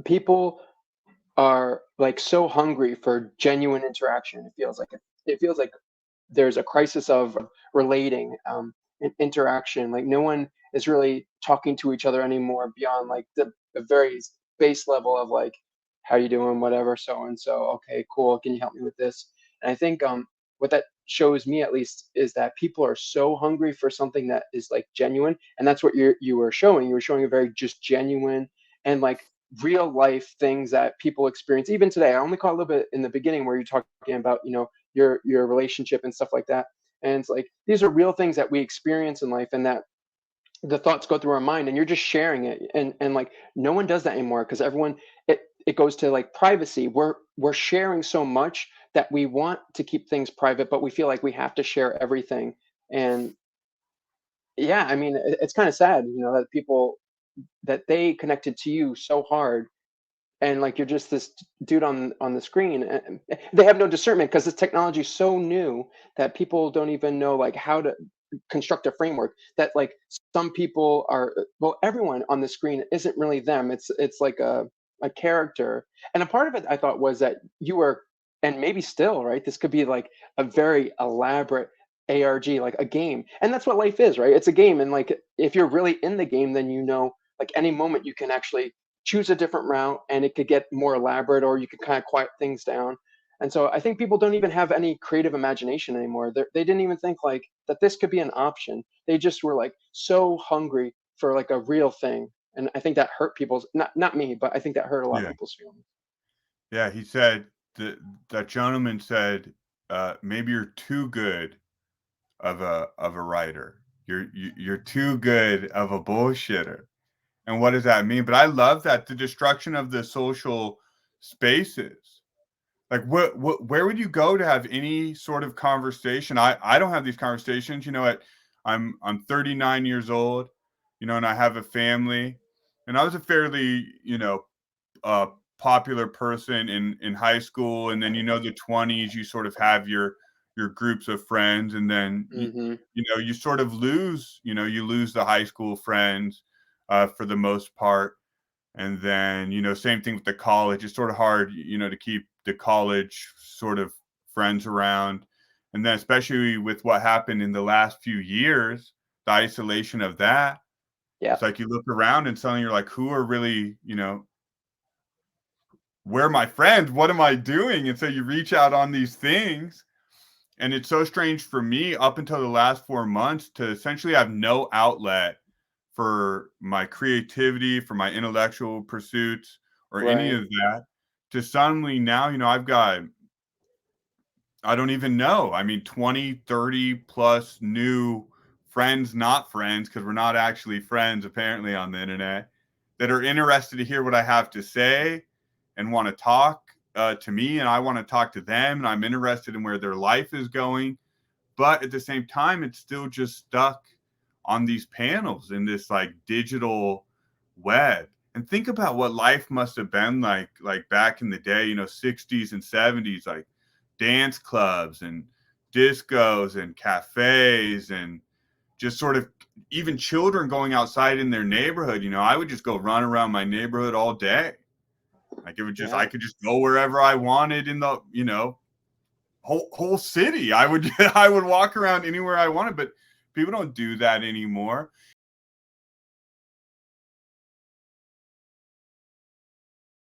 people are like so hungry for genuine interaction. It feels like there's a crisis of relating, interaction. Like no one is really talking to each other anymore beyond like the very base level of like, how you doing, whatever, so and so. Okay, cool. Can you help me with this? And I think what that shows me at least is that people are so hungry for something that is like genuine, and that's what you were showing. You were showing a very just genuine and like real life things that people experience even today. I only caught a little bit in the beginning where you're talking about, your relationship and stuff like that. And it's like these are real things that we experience in life, and that the thoughts go through our mind, and you're just sharing it. And like no one does that anymore because everyone, it goes to like privacy. We're sharing so much that we want to keep things private, but we feel like we have to share everything. And yeah, I mean, it's kind of sad, that people, that they connected to you so hard, and like you're just this dude on the screen, and they have no discernment because this technology is so new that people don't even know like how to construct a framework. That like some people are, well, everyone on the screen isn't really them. It's like a character. And a part of it I thought was that you were, and maybe still, right, this could be like a very elaborate ARG, like a game. And that's what life is, right? It's a game. And like if you're really in the game, then like any moment you can actually choose a different route, and it could get more elaborate, or you could kind of quiet things down. And so I think people don't even have any creative imagination anymore. They didn't even think like that this could be an option. They just were like so hungry for like a real thing. And I think that hurt people's, not me, but I think that hurt a lot of Yeah. people's feelings. Yeah. He said that gentleman said, maybe you're too good of a writer. You're too good of a bullshitter. And what does that mean? But I love that the destruction of the social spaces. Like where would you go to have any sort of conversation? I don't have these conversations. I'm 39 years old, and I have a family, and I was a fairly, uh, popular person in high school, and then the 20s, you sort of have your groups of friends, and then Hmm. you sort of lose, you lose the high school friends, for the most part. And then, same thing with the college. It's sort of hard, to keep the college sort of friends around. And then, especially with what happened in the last few years, the isolation of that, Yeah. it's like you look around and suddenly you're like, who are really, where are my friends? What am I doing? And so you reach out on these things. And it's so strange for me up until the last 4 months to essentially have no outlet for my creativity, for my intellectual pursuits, or any Right. of that, to suddenly now, I don't even know. I mean, 20, 30 plus new friends, not friends, because we're not actually friends apparently on the internet, that are interested to hear what I have to say and want to talk to me, and I want to talk to them, and I'm interested in where their life is going. But at the same time, it's still just stuck on these panels in this like digital web. And think about what life must have been like back in the day, 60s and 70s, like dance clubs and discos and cafes, and just sort of even children going outside in their neighborhood. I would just go run around my neighborhood all day. Like Yeah. I could just go wherever I wanted in the, whole city. I would I would walk around anywhere I wanted, but people don't do that anymore.